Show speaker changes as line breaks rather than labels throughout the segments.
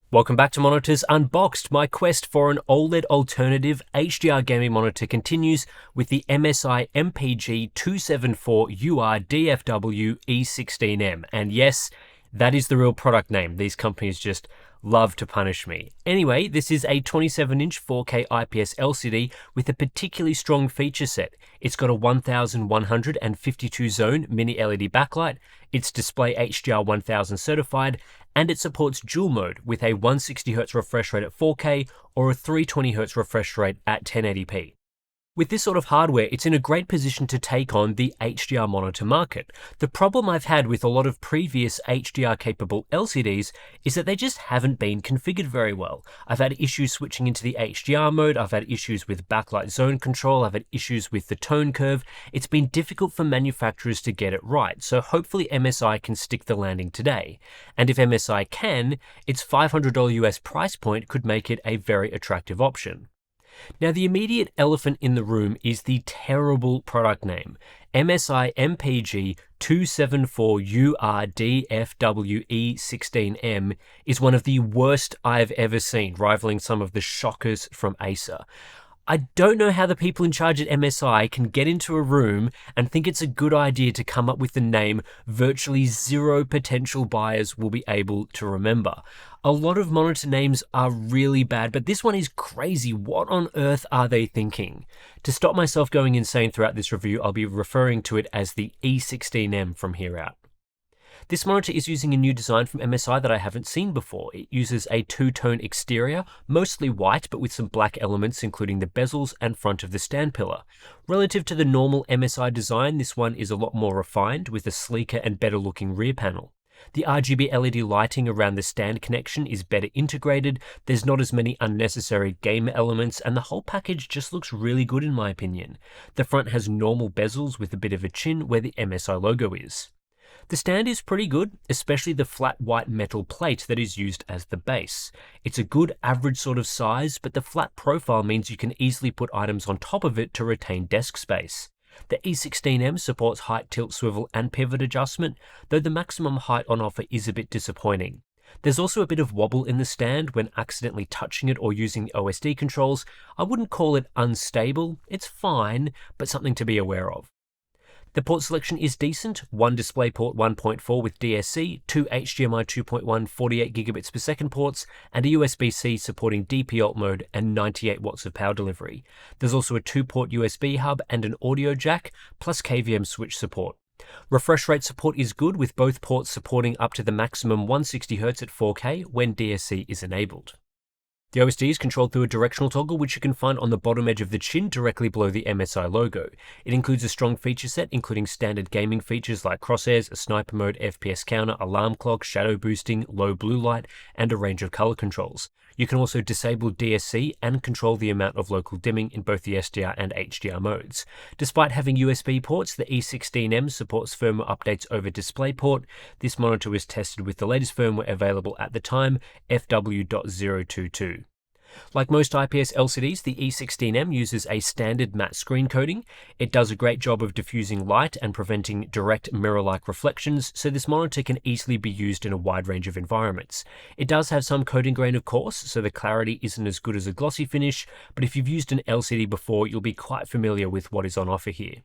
Welcome back to Monitors Unboxed. My quest for an OLED alternative HDR gaming monitor continues with the MSI MPG 274URDFW E16M. And yes, that is the real product name. These companies just love to punish me. Anyway, this is a 27-inch 4K IPS LCD with a particularly strong feature set. It's got a 1152 zone mini LED backlight, it's display HDR 1000 certified, and it supports dual mode with a 160Hz refresh rate at 4K or a 320Hz refresh rate at 1080p. With this sort of hardware, it's in a great position to take on the HDR monitor market. The problem I've had with a lot of previous HDR-capable LCDs is that they just haven't been configured very well. I've had issues switching into the HDR mode, I've had issues with backlight zone control, I've had issues with the tone curve. It's been difficult for manufacturers to get it right, so hopefully MSI can stick the landing today. And if MSI can, its $500 US price point could make it a very attractive option. Now, the immediate elephant in the room is the terrible product name. MSI MPG 274URDFW E16M is one of the worst I've ever seen, rivaling some of the shockers from Acer. I don't know how the people in charge at MSI can get into a room and think it's a good idea to come up with the name virtually zero potential buyers will be able to remember. A lot of monitor names are really bad, but this one is crazy. What on earth are they thinking? To stop myself going insane throughout this review, I'll be referring to it as the E16M from here out. This monitor is using a new design from MSI that I haven't seen before. It uses a two-tone exterior, mostly white but with some black elements including the bezels and front of the stand pillar. Relative to the normal MSI design, this one is a lot more refined with a sleeker and better looking rear panel. The RGB LED lighting around the stand connection is better integrated, there's not as many unnecessary game elements, and the whole package just looks really good in my opinion. The front has normal bezels with a bit of a chin where the MSI logo is. The stand is pretty good, especially the flat white metal plate that is used as the base. It's a good average sort of size, but the flat profile means you can easily put items on top of it to retain desk space. The E16M supports height, tilt, swivel, and pivot adjustment, though the maximum height on offer is a bit disappointing. There's also a bit of wobble in the stand when accidentally touching it or using the OSD controls. I wouldn't call it unstable, it's fine, but something to be aware of. The port selection is decent, one DisplayPort 1.4 with DSC, two HDMI 2.1 48GB/s ports, and a USB-C supporting DP alt mode and 98 watts of power delivery. There's also a 2-port USB hub and an audio jack, plus KVM switch support. Refresh rate support is good with both ports supporting up to the maximum 160Hz at 4K when DSC is enabled. The OSD is controlled through a directional toggle which you can find on the bottom edge of the chin directly below the MSI logo. It includes a strong feature set including standard gaming features like crosshairs, a sniper mode, FPS counter, alarm clock, shadow boosting, low blue light, and a range of color controls. You can also disable DSC and control the amount of local dimming in both the SDR and HDR modes. Despite having USB ports, the E16M supports firmware updates over DisplayPort. This monitor was tested with the latest firmware available at the time, FW.022. Like most IPS LCDs, the E16M uses a standard matte screen coating. It does a great job of diffusing light and preventing direct mirror-like reflections, so this monitor can easily be used in a wide range of environments. It does have some coating grain of course, so the clarity isn't as good as a glossy finish, but if you've used an LCD before, you'll be quite familiar with what is on offer here.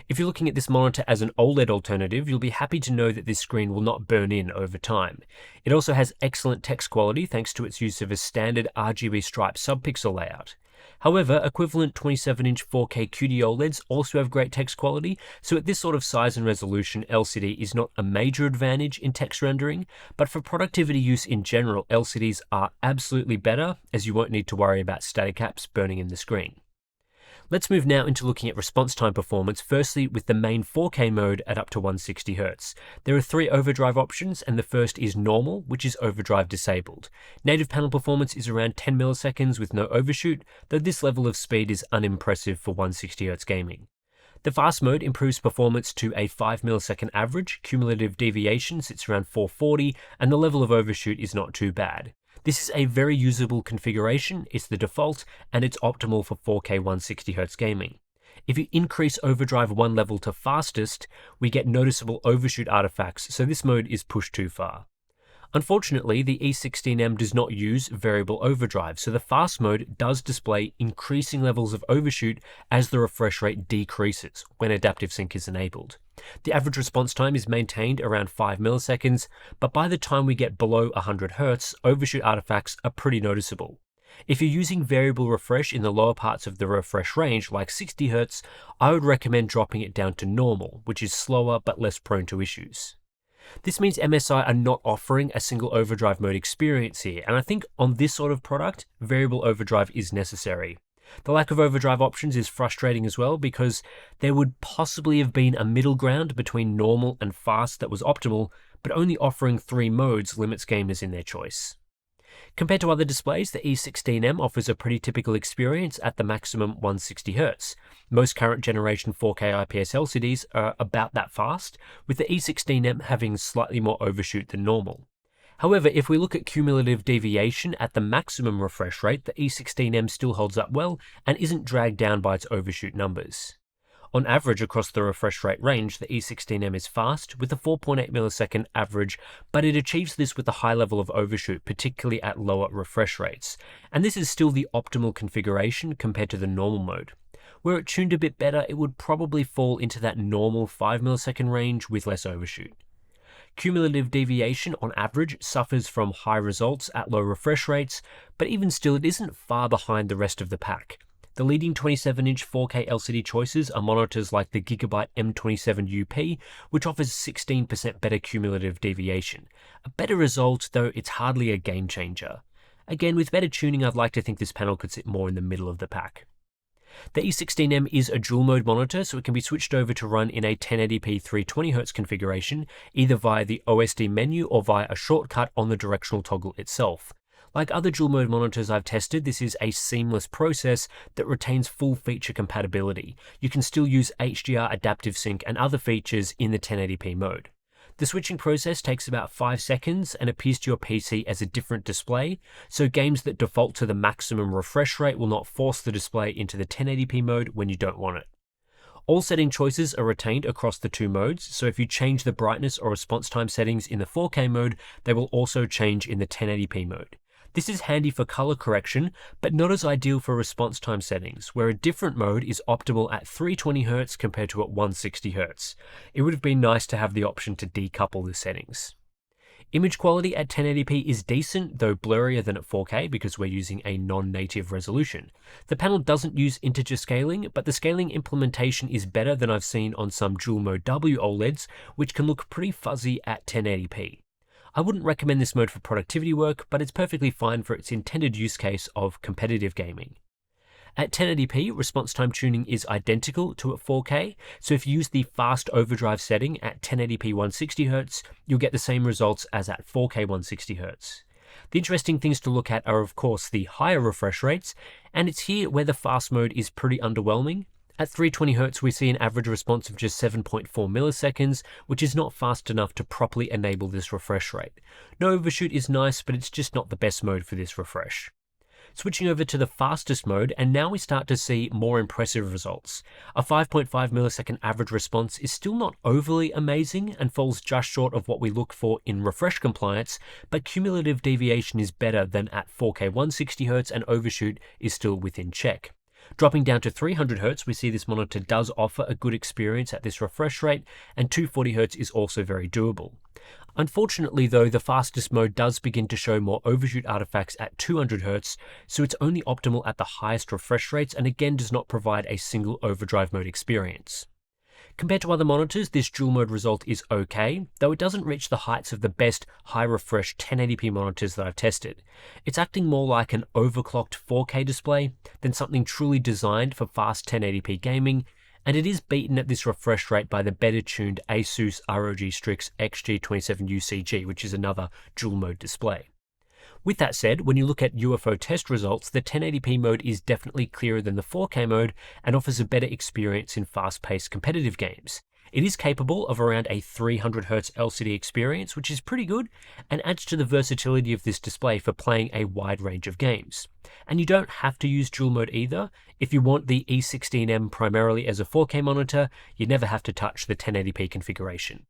If you're looking at this monitor as an OLED alternative, you'll be happy to know that this screen will not burn in over time. It also has excellent text quality thanks to its use of a standard RGB striped subpixel layout. However, equivalent 27-inch 4K QD OLEDs also have great text quality, so at this sort of size and resolution, LCD is not a major advantage in text rendering, but for productivity use in general, LCDs are absolutely better, as you won't need to worry about static apps burning in the screen. Let's move now into looking at response time performance, firstly with the main 4K mode at up to 160Hz. There are 3 overdrive options, and the first is normal, which is overdrive disabled. Native panel performance is around 10 milliseconds with no overshoot, though this level of speed is unimpressive for 160Hz gaming. The fast mode improves performance to a 5 millisecond average, cumulative deviation sits around 440, and the level of overshoot is not too bad. This is a very usable configuration, it's the default, and it's optimal for 4K 160Hz gaming. If you increase overdrive one level to fastest, we get noticeable overshoot artifacts, so this mode is pushed too far. Unfortunately, the E16M does not use variable overdrive, so the fast mode does display increasing levels of overshoot as the refresh rate decreases when adaptive sync is enabled. The average response time is maintained around 5 milliseconds, but by the time we get below 100 Hz, overshoot artifacts are pretty noticeable. If you're using variable refresh in the lower parts of the refresh range, like 60 Hz, I would recommend dropping it down to normal, which is slower but less prone to issues. This means MSI are not offering a single overdrive mode experience here, and I think on this sort of product, variable overdrive is necessary. The lack of overdrive options is frustrating as well because there would possibly have been a middle ground between normal and fast that was optimal, but only offering 3 modes limits gamers in their choice. Compared to other displays, the E16M offers a pretty typical experience at the maximum 160 Hz. Most current generation 4K IPS LCDs are about that fast, with the E16M having slightly more overshoot than normal. However, if we look at cumulative deviation at the maximum refresh rate, the E16M still holds up well and isn't dragged down by its overshoot numbers. On average across the refresh rate range, the E16M is fast with a 4.8 millisecond average, but it achieves this with a high level of overshoot, particularly at lower refresh rates. And this is still the optimal configuration compared to the normal mode. Were it tuned a bit better, it would probably fall into that normal 5 millisecond range with less overshoot. Cumulative deviation on average suffers from high results at low refresh rates, but even still it isn't far behind the rest of the pack. The leading 27-inch 4K LCD choices are monitors like the Gigabyte M27UP, which offers 16% better cumulative deviation. A better result, though it's hardly a game changer. Again, with better tuning, I'd like to think this panel could sit more in the middle of the pack. The E16M is a dual mode monitor, so it can be switched over to run in a 1080p 320Hz configuration, either via the OSD menu or via a shortcut on the directional toggle itself. Like other dual mode monitors I've tested, this is a seamless process that retains full feature compatibility. You can still use HDR adaptive sync and other features in the 1080p mode. The switching process takes about 5 seconds and appears to your PC as a different display, so games that default to the maximum refresh rate will not force the display into the 1080p mode when you don't want it. All setting choices are retained across the 2 modes, so if you change the brightness or response time settings in the 4K mode, they will also change in the 1080p mode. This is handy for color correction, but not as ideal for response time settings, where a different mode is optimal at 320 Hz compared to at 160 Hz. It would have been nice to have the option to decouple the settings. Image quality at 1080p is decent, though blurrier than at 4K because we're using a non-native resolution. The panel doesn't use integer scaling, but the scaling implementation is better than I've seen on some dual mode W OLEDs, which can look pretty fuzzy at 1080p. I wouldn't recommend this mode for productivity work, but it's perfectly fine for its intended use case of competitive gaming. At 1080p, response time tuning is identical to at 4K, so if you use the fast overdrive setting at 1080p 160Hz, you'll get the same results as at 4K 160Hz. The interesting things to look at are of course the higher refresh rates, and it's here where the fast mode is pretty underwhelming. At 320Hz, we see an average response of just 7.4 milliseconds, which is not fast enough to properly enable this refresh rate. No overshoot is nice, but it's just not the best mode for this refresh. Switching over to the fastest mode, and now we start to see more impressive results. A 5.5 millisecond average response is still not overly amazing and falls just short of what we look for in refresh compliance, but cumulative deviation is better than at 4K 160Hz and overshoot is still within check. Dropping down to 300Hz, we see this monitor does offer a good experience at this refresh rate, and 240Hz is also very doable. Unfortunately though, the fastest mode does begin to show more overshoot artifacts at 200Hz, so it's only optimal at the highest refresh rates and again does not provide a single overdrive mode experience. Compared to other monitors, this dual mode result is okay, though it doesn't reach the heights of the best high refresh 1080p monitors that I've tested. It's acting more like an overclocked 4K display than something truly designed for fast 1080p gaming, and it is beaten at this refresh rate by the better tuned ASUS ROG Strix XG27UCG, which is another dual mode display. With that said, when you look at UFO test results, the 1080p mode is definitely clearer than the 4K mode and offers a better experience in fast-paced competitive games. It is capable of around a 300Hz LCD experience, which is pretty good, and adds to the versatility of this display for playing a wide range of games. And you don't have to use dual mode either. If you want the E16M primarily as a 4K monitor, you never have to touch the 1080p configuration.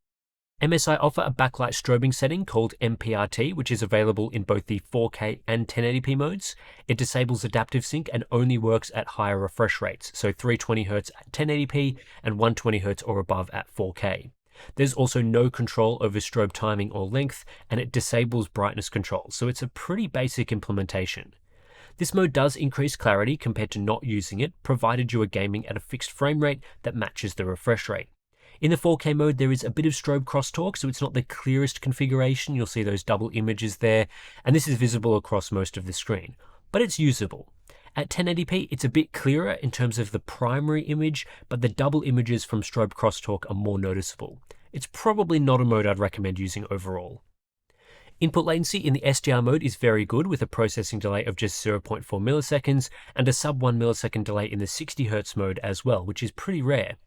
MSI offer a backlight strobing setting called MPRT, which is available in both the 4K and 1080p modes. It disables adaptive sync and only works at higher refresh rates, so 320Hz at 1080p and 120Hz or above at 4K. There's also no control over strobe timing or length, and it disables brightness control, so it's a pretty basic implementation. This mode does increase clarity compared to not using it, provided you are gaming at a fixed frame rate that matches the refresh rate. In the 4K mode, there is a bit of strobe crosstalk, so it's not the clearest configuration. You'll see those double images there, and this is visible across most of the screen, but it's usable. At 1080p, it's a bit clearer in terms of the primary image, but the double images from strobe crosstalk are more noticeable. It's probably not a mode I'd recommend using overall. Input latency in the SDR mode is very good, with a processing delay of just 0.4 milliseconds and a sub 1 millisecond delay in the 60Hz mode as well, which is pretty rare.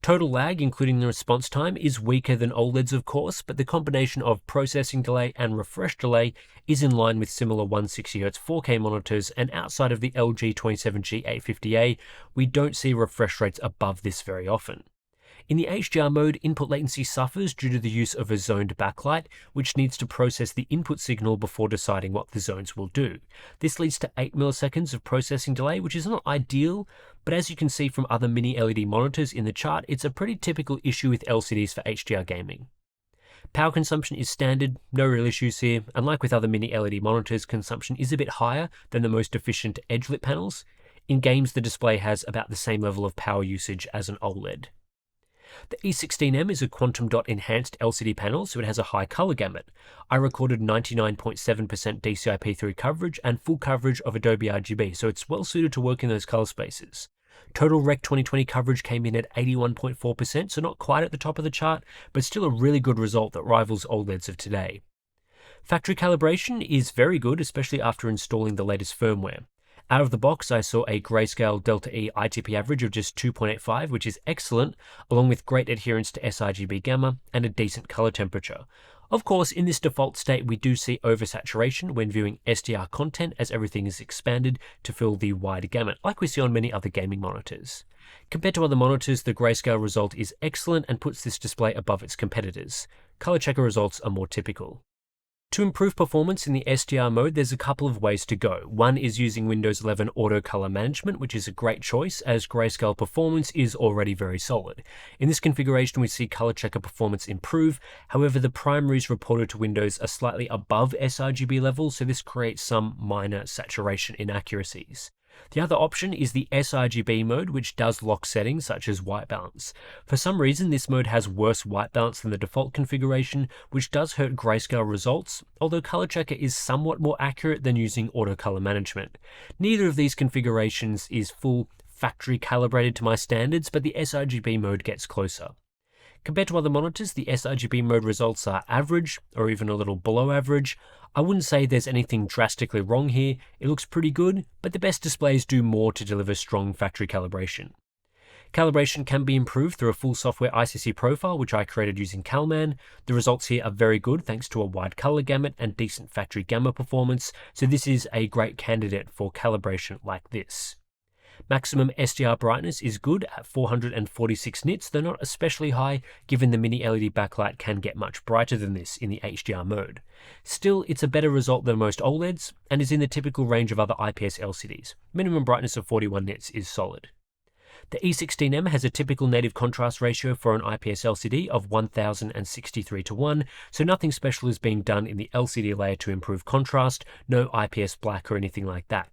Total lag, including the response time, is weaker than OLEDs of course, but the combination of processing delay and refresh delay is in line with similar 160Hz 4K monitors, and outside of the LG 27G850A, we don't see refresh rates above this very often. In the HDR mode, input latency suffers due to the use of a zoned backlight, which needs to process the input signal before deciding what the zones will do. This leads to 8 milliseconds of processing delay, which is not ideal, but as you can see from other mini LED monitors in the chart, it's a pretty typical issue with LCDs for HDR gaming. Power consumption is standard, no real issues here. Unlike with other mini LED monitors, consumption is a bit higher than the most efficient edge-lit panels. In games, the display has about the same level of power usage as an OLED. The E16M is a quantum dot enhanced LCD panel, so it has a high color gamut. I recorded 99.7% DCI-P3 coverage and full coverage of Adobe RGB, so it's well suited to work in those color spaces. Total Rec 2020 coverage came in at 81.4%, so not quite at the top of the chart, but still a really good result that rivals OLEDs of today. Factory calibration is very good, especially after installing the latest firmware. Out of the box, I saw a grayscale Delta E ITP average of just 2.85, which is excellent, along with great adherence to sRGB gamma and a decent color temperature. Of course, in this default state, we do see oversaturation when viewing SDR content, as everything is expanded to fill the wide gamut, like we see on many other gaming monitors. Compared to other monitors, the grayscale result is excellent and puts this display above its competitors. Color checker results are more typical. To improve performance in the SDR mode, there's a couple of ways to go. One is using Windows 11 Auto Color Management, which is a great choice as grayscale performance is already very solid. In this configuration, we see color checker performance improve. However, the primaries reported to Windows are slightly above sRGB levels, so this creates some minor saturation inaccuracies. The other option is the sRGB mode, which does lock settings such as white balance. For some reason, this mode has worse white balance than the default configuration, which does hurt grayscale results, although color checker is somewhat more accurate than using auto color management. Neither of these configurations is full factory calibrated to my standards, but the sRGB mode gets closer. Compared to other monitors, the sRGB mode results are average or even a little below average. I wouldn't say there's anything drastically wrong here. It looks pretty good, but the best displays do more to deliver strong factory calibration. Calibration can be improved through a full software ICC profile, which I created using CalMan. The results here are very good thanks to a wide color gamut and decent factory gamma performance, so this is a great candidate for calibration like this. Maximum SDR brightness is good at 446 nits, though not especially high, given the mini LED backlight can get much brighter than this in the HDR mode. Still, it's a better result than most OLEDs, and is in the typical range of other IPS LCDs. Minimum brightness of 41 nits is solid. The E16M has a typical native contrast ratio for an IPS LCD of 1063:1, so nothing special is being done in the LCD layer to improve contrast, no IPS black or anything like that.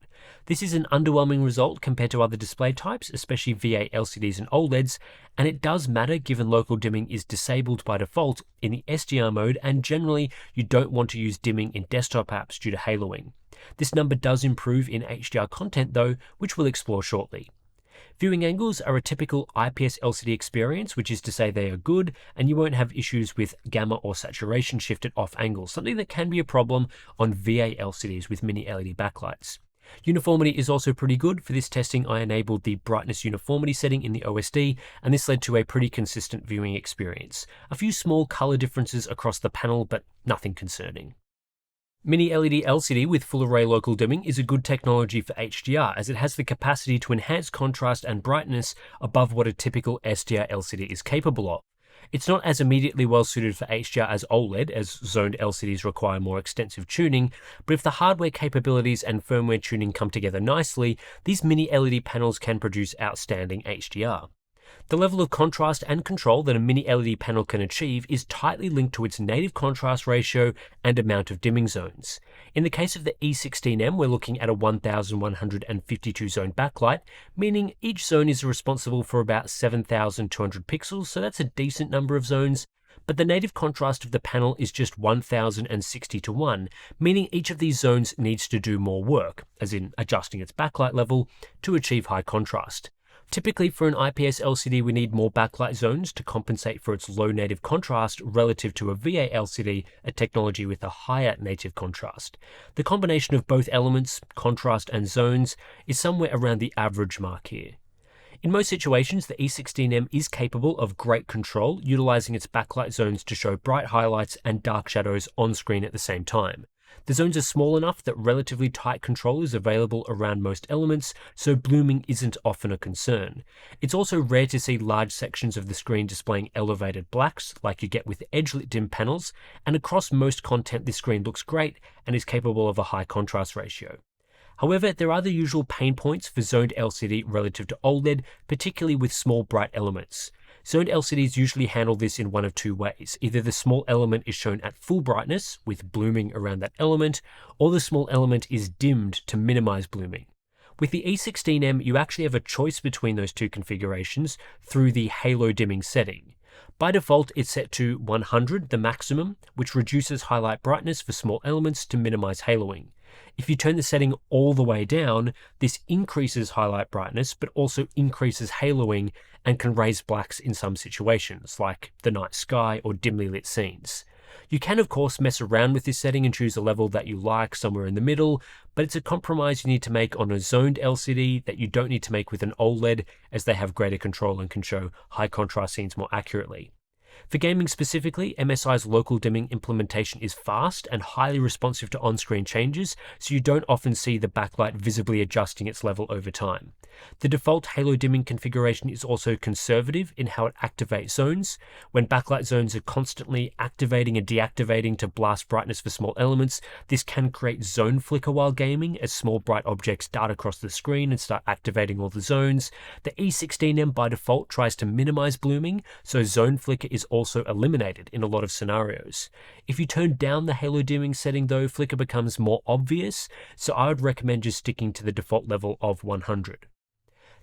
This is an underwhelming result compared to other display types, especially VA LCDs and OLEDs, and it does matter given local dimming is disabled by default in the SDR mode, and generally you don't want to use dimming in desktop apps due to haloing. This number does improve in HDR content though, which we'll explore shortly. Viewing angles are a typical IPS LCD experience, which is to say they are good, and you won't have issues with gamma or saturation shifted off angles, something that can be a problem on VA LCDs with mini LED backlights. Uniformity is also pretty good. For this testing, I enabled the brightness uniformity setting in the OSD, and this led to a pretty consistent viewing experience. A few small color differences across the panel, but nothing concerning. Mini LED LCD with full array local dimming is a good technology for HDR, as it has the capacity to enhance contrast and brightness above what a typical SDR LCD is capable of. It's not as immediately well suited for HDR as OLED, as zoned LCDs require more extensive tuning, but if the hardware capabilities and firmware tuning come together nicely, these mini LED panels can produce outstanding HDR. The level of contrast and control that a mini LED panel can achieve is tightly linked to its native contrast ratio and amount of dimming zones. In the case of the E16M, we're looking at a 1152 zone backlight, meaning each zone is responsible for about 7,200 pixels, so that's a decent number of zones. But the native contrast of the panel is just 1060 to 1, meaning each of these zones needs to do more work, as in adjusting its backlight level, to achieve high contrast. Typically for an IPS LCD we need more backlight zones to compensate for its low native contrast relative to a VA LCD, a technology with a higher native contrast. The combination of both elements, contrast and zones, is somewhere around the average mark here. In most situations, the E16M is capable of great control, utilizing its backlight zones to show bright highlights and dark shadows on screen at the same time. The zones are small enough that relatively tight control is available around most elements, so blooming isn't often a concern. It's also rare to see large sections of the screen displaying elevated blacks, like you get with edge-lit dim panels, and across most content this screen looks great and is capable of a high contrast ratio. However, there are the usual pain points for zoned LCD relative to OLED, particularly with small bright elements. Zoned LCDs usually handle this in one of two ways. Either the small element is shown at full brightness, with blooming around that element, or the small element is dimmed to minimize blooming. With the E16M, you actually have a choice between those two configurations through the halo dimming setting. By default, it's set to 100, the maximum, which reduces highlight brightness for small elements to minimize haloing. If you turn the setting all the way down, this increases highlight brightness, but also increases haloing and can raise blacks in some situations, like the night sky or dimly lit scenes. You can, of course, mess around with this setting and choose a level that you like somewhere in the middle, but it's a compromise you need to make on a zoned LCD that you don't need to make with an OLED, as they have greater control and can show high contrast scenes more accurately. For gaming specifically, MSI's local dimming implementation is fast and highly responsive to on-screen changes, so you don't often see the backlight visibly adjusting its level over time. The default halo dimming configuration is also conservative in how it activates zones. When backlight zones are constantly activating and deactivating to blast brightness for small elements, this can create zone flicker while gaming, as small bright objects dart across the screen and start activating all the zones. The E16M by default tries to minimize blooming, so zone flicker is also eliminated in a lot of scenarios. If you turn down the halo dimming setting though, flicker becomes more obvious, so I would recommend just sticking to the default level of 100.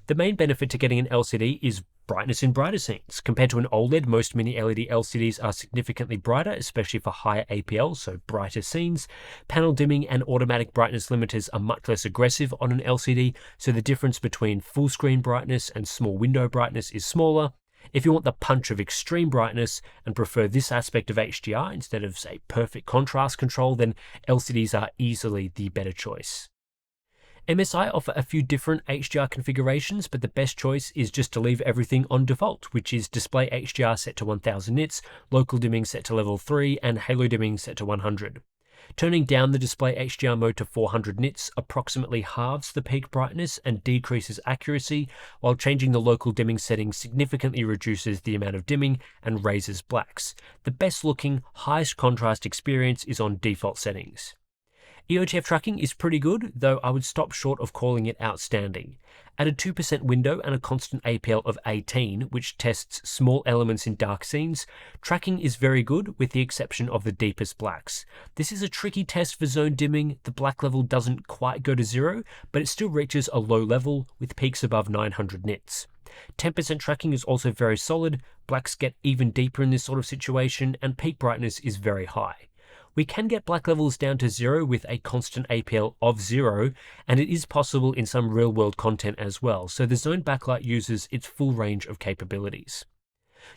The main benefit to getting an LCD is brightness in brighter scenes. Compared to an OLED, most mini LED LCDs are significantly brighter, especially for higher APL, so brighter scenes. Panel dimming and automatic brightness limiters are much less aggressive on an LCD, so the difference between full screen brightness and small window brightness is smaller. If you want the punch of extreme brightness and prefer this aspect of HDR instead of, say, perfect contrast control, then LCDs are easily the better choice. MSI offer a few different HDR configurations, but the best choice is just to leave everything on default, which is display HDR set to 1000 nits, local dimming set to level 3, and halo dimming set to 100. Turning down the display HDR mode to 400 nits approximately halves the peak brightness and decreases accuracy, while changing the local dimming setting significantly reduces the amount of dimming and raises blacks. The best looking, highest contrast experience is on default settings. EOTF tracking is pretty good, though I would stop short of calling it outstanding. At a 2% window and a constant APL of 18, which tests small elements in dark scenes, tracking is very good with the exception of the deepest blacks. This is a tricky test for zone dimming. The black level doesn't quite go to 0, but it still reaches a low level with peaks above 900 nits. 10% tracking is also very solid, blacks get even deeper in this sort of situation, and peak brightness is very high. We can get black levels down to 0 with a constant APL of 0, and it is possible in some real-world content as well, so the zone backlight uses its full range of capabilities.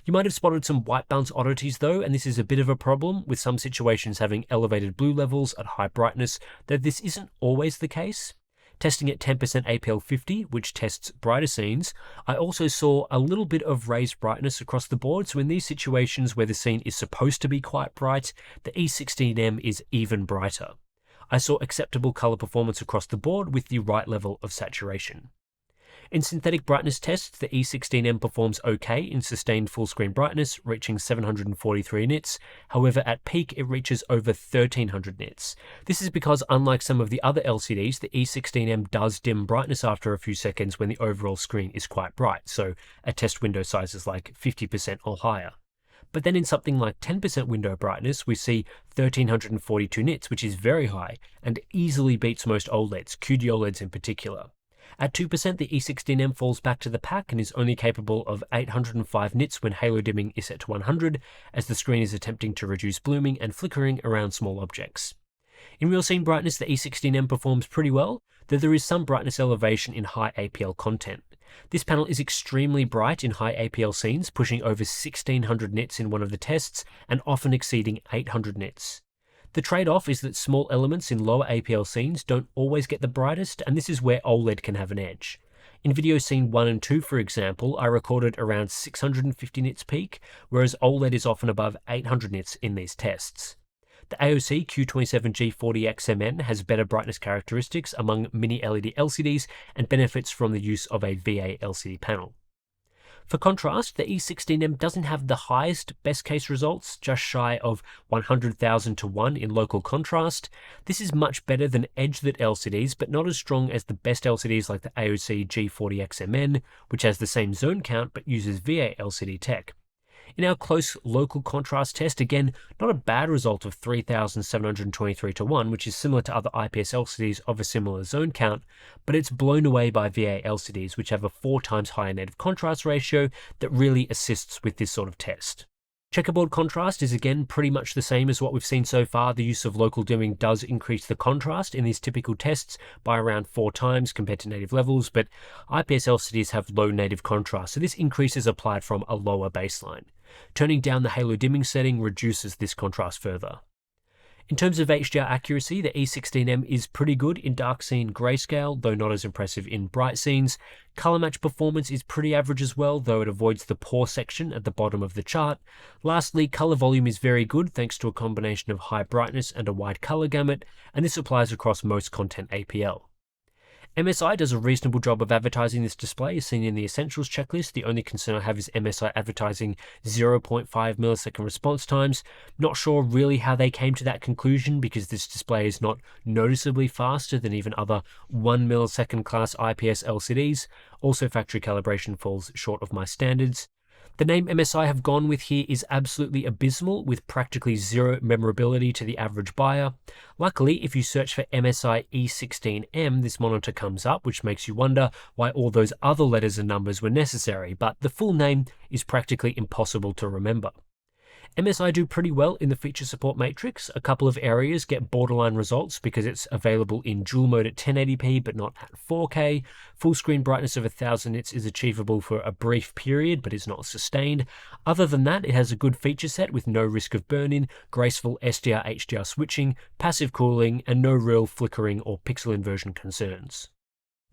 You might have spotted some white balance oddities though, and this is a bit of a problem, with some situations having elevated blue levels at high brightness, though this isn't always the case. Testing at 10% APL 50, which tests brighter scenes, I also saw a little bit of raised brightness across the board, so in these situations where the scene is supposed to be quite bright, the E16M is even brighter. I saw acceptable color performance across the board with the right level of saturation. In synthetic brightness tests, the E16M performs okay in sustained full screen brightness, reaching 743 nits. However, at peak, it reaches over 1300 nits. This is because, unlike some of the other LCDs, the E16M does dim brightness after a few seconds when the overall screen is quite bright, so a test window size is like 50% or higher. But then in something like 10% window brightness, we see 1342 nits, which is very high and easily beats most OLEDs, QD OLEDs in particular. At 2%, the E16M falls back to the pack and is only capable of 805 nits when halo dimming is set to 100, as the screen is attempting to reduce blooming and flickering around small objects. In real scene brightness, the E16M performs pretty well, though there is some brightness elevation in high APL content. This panel is extremely bright in high APL scenes, pushing over 1600 nits in one of the tests and often exceeding 800 nits. The trade-off is that small elements in lower APL scenes don't always get the brightest, and this is where OLED can have an edge. In video scene 1 and 2, for example, I recorded around 650 nits peak, whereas OLED is often above 800 nits in these tests. The AOC Q27G40XMN has better brightness characteristics among mini LED LCDs and benefits from the use of a VA LCD panel. For contrast, the E16M doesn't have the highest best case results, just shy of 100,000 to 1 in local contrast. This is much better than edge-lit LCDs, but not as strong as the best LCDs like the AOC G40XMN, which has the same zone count but uses VA LCD tech. In our close local contrast test, again, not a bad result of 3,723 to 1, which is similar to other IPS LCDs of a similar zone count, but it's blown away by VA LCDs, which have a 4 times higher native contrast ratio that really assists with this sort of test. Checkerboard contrast is again pretty much the same as what we've seen so far. The use of local dimming does increase the contrast in these typical tests by around 4 times compared to native levels, but IPS LCDs have low native contrast, so this increase is applied from a lower baseline. Turning down the halo dimming setting reduces this contrast further. In terms of HDR accuracy, the E16M is pretty good in dark scene grayscale, though not as impressive in bright scenes. Color match performance is pretty average as well, though it avoids the poor section at the bottom of the chart. Lastly, color volume is very good thanks to a combination of high brightness and a wide color gamut, and this applies across most content APL. MSI does a reasonable job of advertising this display, as seen in the Essentials checklist. The only concern I have is MSI advertising 0.5 millisecond response times. Not sure really how they came to that conclusion, because this display is not noticeably faster than even other 1 millisecond class IPS LCDs. Also, factory calibration falls short of my standards. The name MSI have gone with here is absolutely abysmal, with practically zero memorability to the average buyer. Luckily, if you search for MSI E16M, this monitor comes up, which makes you wonder why all those other letters and numbers were necessary, but the full name is practically impossible to remember. MSI do pretty well in the feature support matrix. A couple of areas get borderline results because it's available in dual mode at 1080p but not at 4K. Full screen brightness of 1000 nits is achievable for a brief period but is not sustained. Other than that, it has a good feature set with no risk of burn-in, graceful SDR HDR switching, passive cooling, and no real flickering or pixel inversion concerns.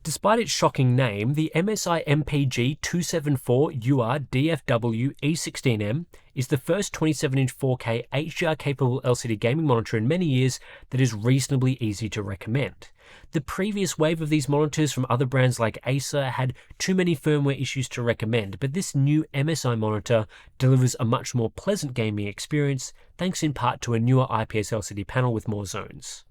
Despite its shocking name, the MSI MPG 274URDFW E16M is the first 27-inch 4K HDR-capable LCD gaming monitor in many years that is reasonably easy to recommend. The previous wave of these monitors from other brands like Acer had too many firmware issues to recommend, but this new MSI monitor delivers a much more pleasant gaming experience, thanks in part to a newer IPS LCD panel with more zones.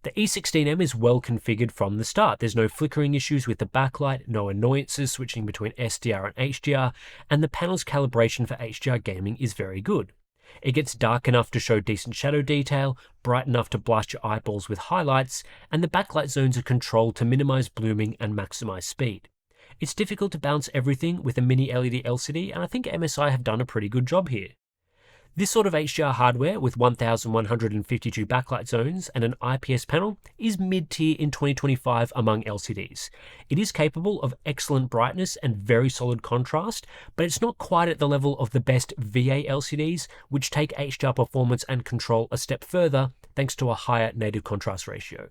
The E16M is well configured from the start. There's no flickering issues with the backlight, no annoyances switching between SDR and HDR, and the panel's calibration for HDR gaming is very good. It gets dark enough to show decent shadow detail, bright enough to blast your eyeballs with highlights, and the backlight zones are controlled to minimize blooming and maximize speed. It's difficult to balance everything with a mini LED LCD, and I think MSI have done a pretty good job here. This sort of HDR hardware with 1152 backlight zones and an IPS panel is mid-tier in 2025 among LCDs. It is capable of excellent brightness and very solid contrast, but it's not quite at the level of the best VA LCDs, which take HDR performance and control a step further thanks to a higher native contrast ratio.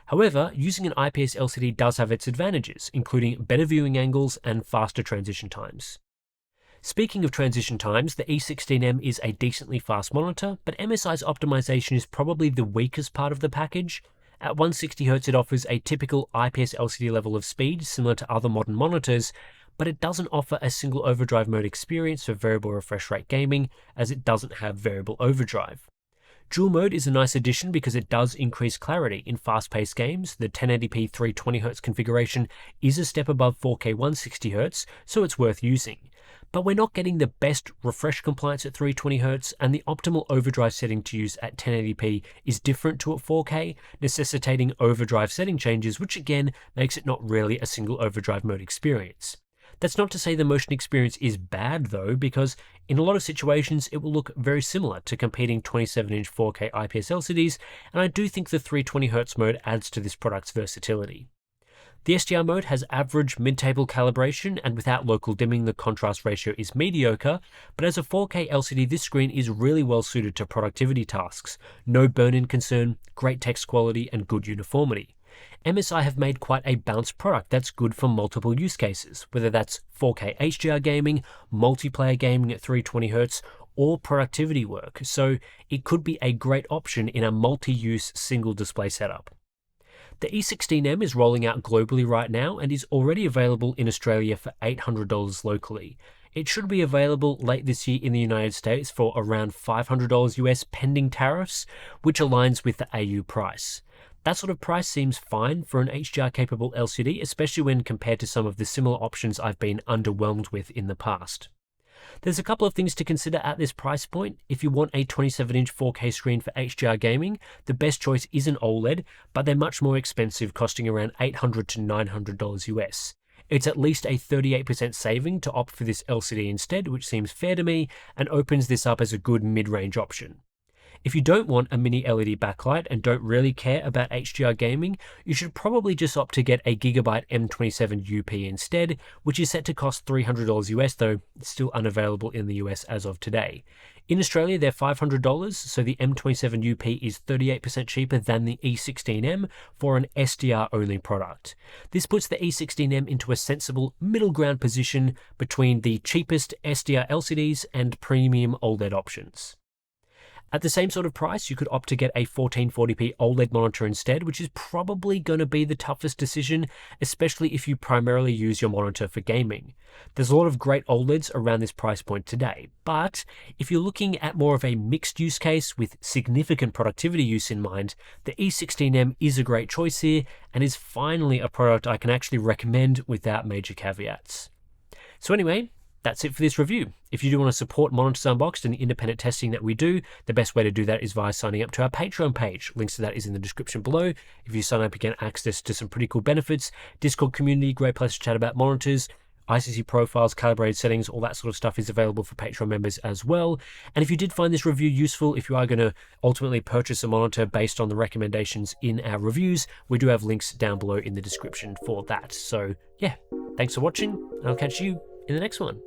However, using an IPS LCD does have its advantages, including better viewing angles and faster transition times. Speaking of transition times, the E16M is a decently fast monitor, but MSI's optimization is probably the weakest part of the package. At 160Hz it offers a typical IPS LCD level of speed similar to other modern monitors, but it doesn't offer a single overdrive mode experience for variable refresh rate gaming, as it doesn't have variable overdrive. Dual mode is a nice addition because it does increase clarity in fast-paced games. The 1080p 320Hz configuration is a step above 4K 160Hz, so it's worth using. But we're not getting the best refresh compliance at 320Hz, and the optimal overdrive setting to use at 1080p is different to at 4K, necessitating overdrive setting changes, which again makes it not really a single overdrive mode experience. That's not to say the motion experience is bad though, because in a lot of situations it will look very similar to competing 27-inch 4K IPS LCDs, and I do think the 320Hz mode adds to this product's versatility. The SDR mode has average mid-table calibration, and without local dimming the contrast ratio is mediocre, but as a 4K LCD this screen is really well suited to productivity tasks. No burn-in concern, great text quality and good uniformity. MSI have made quite a balanced product that's good for multiple use cases, whether that's 4K HDR gaming, multiplayer gaming at 320Hz, or productivity work, so it could be a great option in a multi-use single display setup. The E16M is rolling out globally right now and is already available in Australia for $800 locally. It should be available late this year in the United States for around $500 US pending tariffs, which aligns with the AU price. That sort of price seems fine for an HDR-capable LCD, especially when compared to some of the similar options I've been underwhelmed with in the past. There's a couple of things to consider at this price point. If you want a 27-inch 4K screen for HDR gaming, the best choice is an OLED, but they're much more expensive, costing around $800 to $900 US. It's at least a 38% saving to opt for this LCD instead, which seems fair to me and opens this up as a good mid-range option. If you don't want a mini LED backlight and don't really care about HDR gaming, you should probably just opt to get a Gigabyte M27 UP instead, which is set to cost $300 US, though it's still unavailable in the US as of today. In Australia, they're $500, so the M27 UP is 38% cheaper than the E16M for an SDR-only product. This puts the E16M into a sensible middle ground position between the cheapest SDR LCDs and premium OLED options. At the same sort of price, you could opt to get a 1440p OLED monitor instead, which is probably going to be the toughest decision, especially if you primarily use your monitor for gaming. There's a lot of great OLEDs around this price point today, but if you're looking at more of a mixed use case with significant productivity use in mind, the E16M is a great choice here and is finally a product I can actually recommend without major caveats. So anyway, that's it for this review. If you do want to support Monitors Unboxed and the independent testing that we do, the best way to do that is via signing up to our Patreon page. Links to that is in the description below. If you sign up, you get access to some pretty cool benefits. Discord community, great place to chat about monitors. ICC profiles, calibrated settings, all that sort of stuff is available for Patreon members as well. And if you did find this review useful, if you are going to ultimately purchase a monitor based on the recommendations in our reviews, we do have links down below in the description for that. So yeah, thanks for watching, and I'll catch you in the next one.